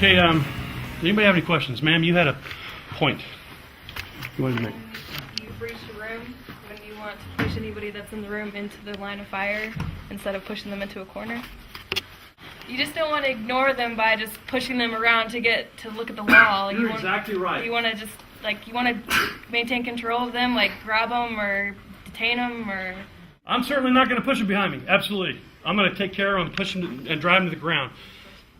Okay, anybody have any questions? Ma'am, you had a point you wanted to make. You breach the room when you want to push anybody that's in the room into the line of fire instead of pushing them into a corner. You just don't want to ignore them by just pushing them around to get to look at the wall. You're exactly right. You want to just, you want to maintain control of them, like grab them or detain them or... I'm certainly not going to push them behind me. Absolutely. I'm going to take care of them, push them and drive them to the ground.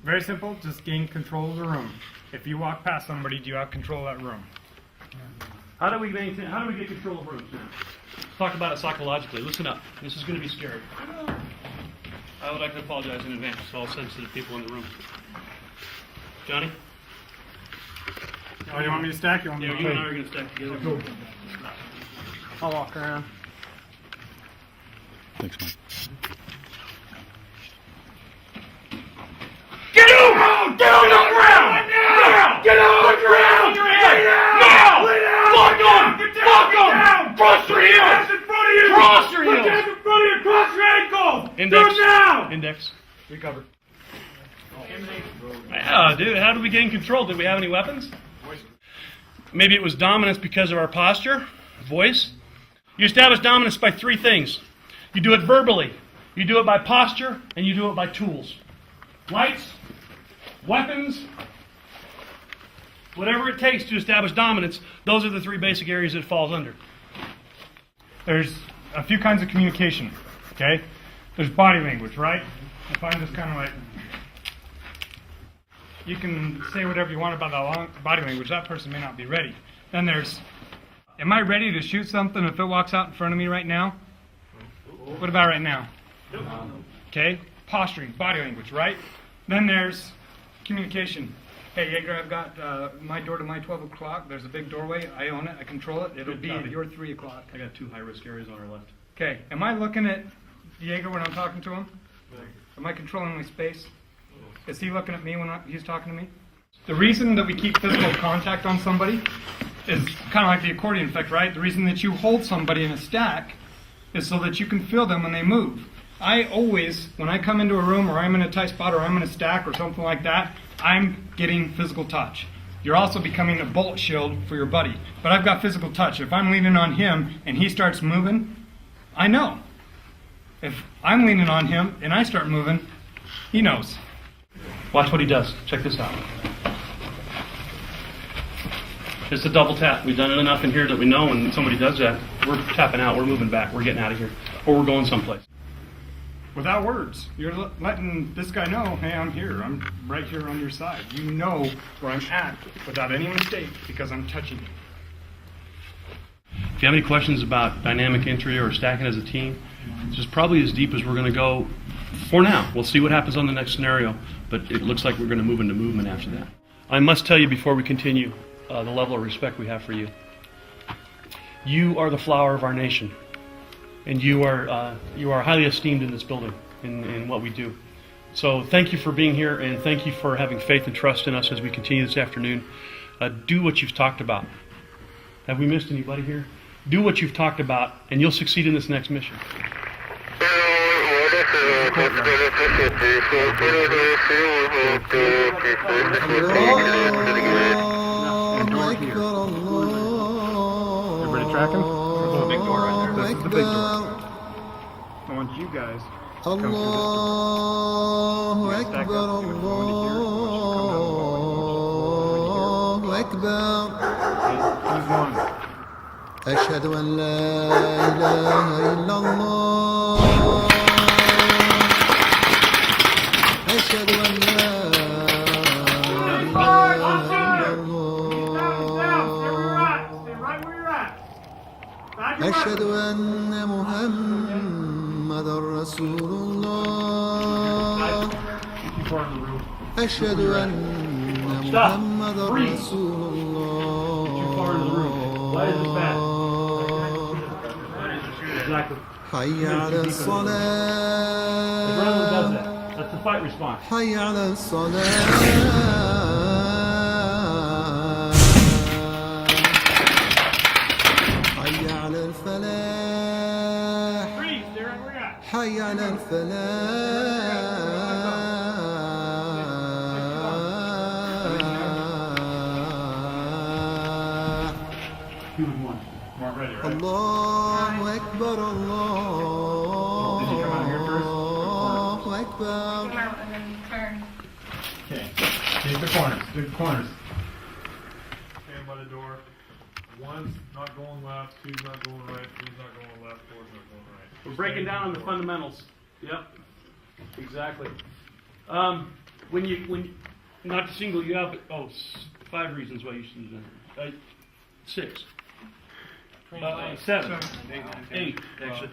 Very simple, just gain control of the room. If you walk past somebody, do you have control of that room? How do we get control of rooms now? Let's talk about it psychologically. Listen up. This is going to be scary. I would like to apologize in advance to all sensitive people in the room. Johnny? Oh, you want me to stack? You want me Yeah, to you and I are going to stack together. Go. I'll walk around. Thanks, Mike. Get on! Get on the ground! Now! Get on the ground! Now! Lock on! Lock on! Cross your heels! Cross your heels! In front of you! Cross your ankles! Index. Do it now! Index. Recover. Yeah, dude, how did we gain control? Did we have any weapons? Maybe it was dominance because of our posture, voice. You establish dominance by three things. You do it verbally, you do it by posture, and you do it by tools. Lights, weapons, whatever it takes to establish dominance, those are the three basic areas it falls under. There's a few kinds of communication, okay? There's body language, right? If I'm just kind of like, you can say whatever you want about that body language, that person may not be ready. Then there's, am I ready to shoot something if it walks out in front of me right now? What about right now? Okay, posturing, body language, right? Then there's communication. Hey, Yeager, I've got my door to my 12 o'clock. There's a big doorway. I own it. I control it. It'll be at your 3 o'clock. I got two high-risk areas on our left. Okay, am I looking at Yeager when I'm talking to him? Am I controlling my space? Is he looking at me when he's talking to me? The reason that we keep physical contact on somebody is kind of like the accordion effect, right? The reason that you hold somebody in a stack is so that you can feel them when they move. I always, when I come into a room or I'm in a tight spot or I'm in a stack or something like that, I'm getting physical touch. You're also becoming a bullet shield for your buddy. But I've got physical touch. If I'm leaning on him and he starts moving, I know. If I'm leaning on him and I start moving, he knows. Watch what he does. Check this out. Just a double tap. We've done it enough in here that we know when somebody does that, we're tapping out, we're moving back, we're getting out of here, or we're going someplace. Without words, you're letting this guy know, hey, I'm here. I'm right here on your side. You know where I'm at without any mistake because I'm touching you. If you have any questions about dynamic entry or stacking as a team, this is probably as deep as we're going to go for now. We'll see what happens on the next scenario, but it looks like we're going to move into movement after that. I must tell you before we continue the level of respect we have for you. You are the flower of our nation, and you are highly esteemed in this building, in what we do. So thank you for being here, and thank you for having faith and trust in us as we continue this afternoon. Do what you've talked about. Have we missed anybody here? Do what you've talked about, and you'll succeed in this next mission. Everybody tracking? There's a big door right there. This is the big door. I want you guys to come through this door. You guys stack up. You're gonna go into here. Who's one? أشهد أن لا إله إلا الله أشهد أن لا إله إلا الله أشهد أن محمدا رسول الله أشهد أن محمدا رسول الله Exactly. حي على الصلاة Everyone does that. That's the fight response. حي على الصلاة حي على الفلاح حي على الفلاح going. Weren't ready, right? Allahu Akbar, Did you come out here first? Allahu Come Akbar. out and then turn. Okay. Take the corners. Take the corners. Stand by the door. One's not going left, two's not going right, three's not going left, four's not going right. We're breaking down on the fundamentals. Yep. Exactly. When not to single you out, but 5 reasons why you should do that. 6. 7. 8, actually.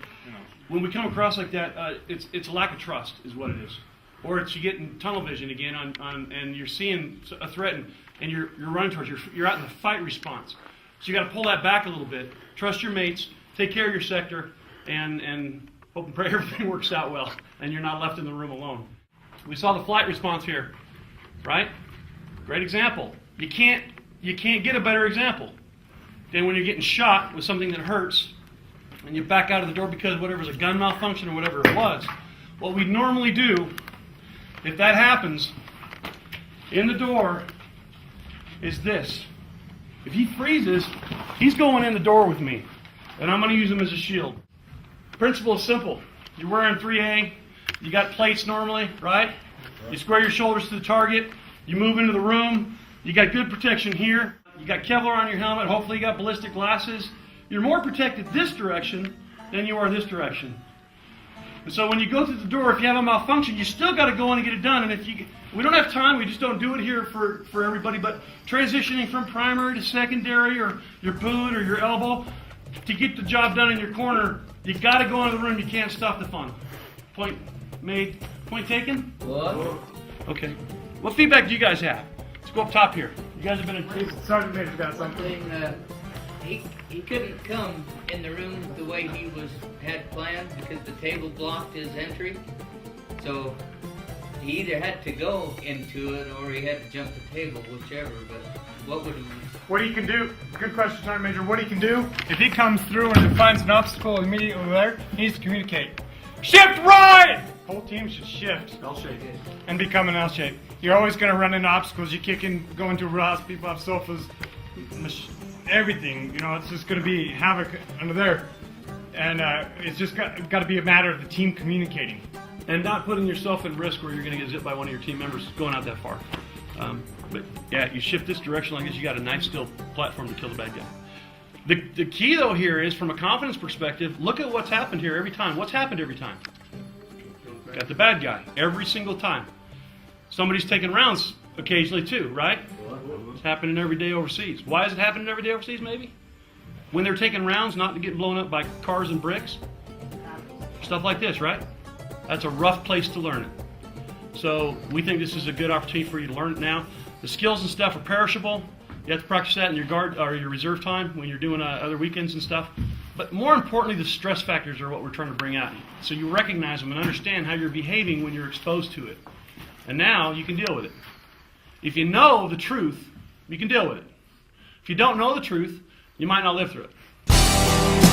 When we come across like that, it's a lack of trust is what it is. Or it's you get in tunnel vision again and you're seeing a threat and you're running towards, you're out in the fight response. So you got to pull that back a little bit, trust your mates, take care of your sector, and hope and pray everything works out well and you're not left in the room alone. We saw the flight response here, right? Great example. You can't get a better example than when you're getting shot with something that hurts and you back out of the door because whatever's a gun malfunction or whatever it was. What we normally do, if that happens, in the door is this. If he freezes, he's going in the door with me, and I'm going to use him as a shield. Principle is simple. You're wearing 3A, you got plates normally, right? You square your shoulders to the target, you move into the room, you got good protection here, you got Kevlar on your helmet, hopefully you got ballistic glasses. You're more protected this direction than you are this direction. And so when you go through the door, if you have a malfunction, you still got to go in and get it done. And we don't have time, we just don't do it here for everybody, but transitioning from primary to secondary or your boot or your elbow, to get the job done in your corner, you got to go into the room, you can't stop the fun. Point made, point taken? What? Okay. What feedback do you guys have? Let's go up top here. You guys have been in... Sergeant Major's got something. Something, he couldn't come in the room the way he had planned because the table blocked his entry. So he either had to go into it or he had to jump the table, whichever. But What he can do, good question, Sergeant Major. What he can do, if he comes through and finds an obstacle immediately there, he needs to communicate. Shift right! Whole team should shift L-shape. and become an L shape. You're always going to run into obstacles. You kick in, go into a house, people have sofas, everything. You know, it's just going to be havoc under there. And it's just got to be a matter of the team communicating. And not putting yourself at risk where you're going to get zipped by one of your team members going out that far. But yeah, you shift this direction like this, you got a nice still platform to kill the bad guy. The key though here is, from a confidence perspective, look at what's happened here every time. What's happened every time? Got the bad guy every single time. Somebody's taking rounds occasionally too, right? It's happening every day overseas. Why is it happening every day overseas, maybe? When they're taking rounds not to get blown up by cars and bricks. Stuff like this, right? That's a rough place to learn it. So we think this is a good opportunity for you to learn it now. The skills and stuff are perishable. You have to practice that in your guard or your reserve time when you're doing other weekends and stuff. But more importantly, the stress factors are what we're trying to bring out. So you recognize them and understand how you're behaving when you're exposed to it. And now you can deal with it. If you know the truth, you can deal with it. If you don't know the truth, you might not live through it.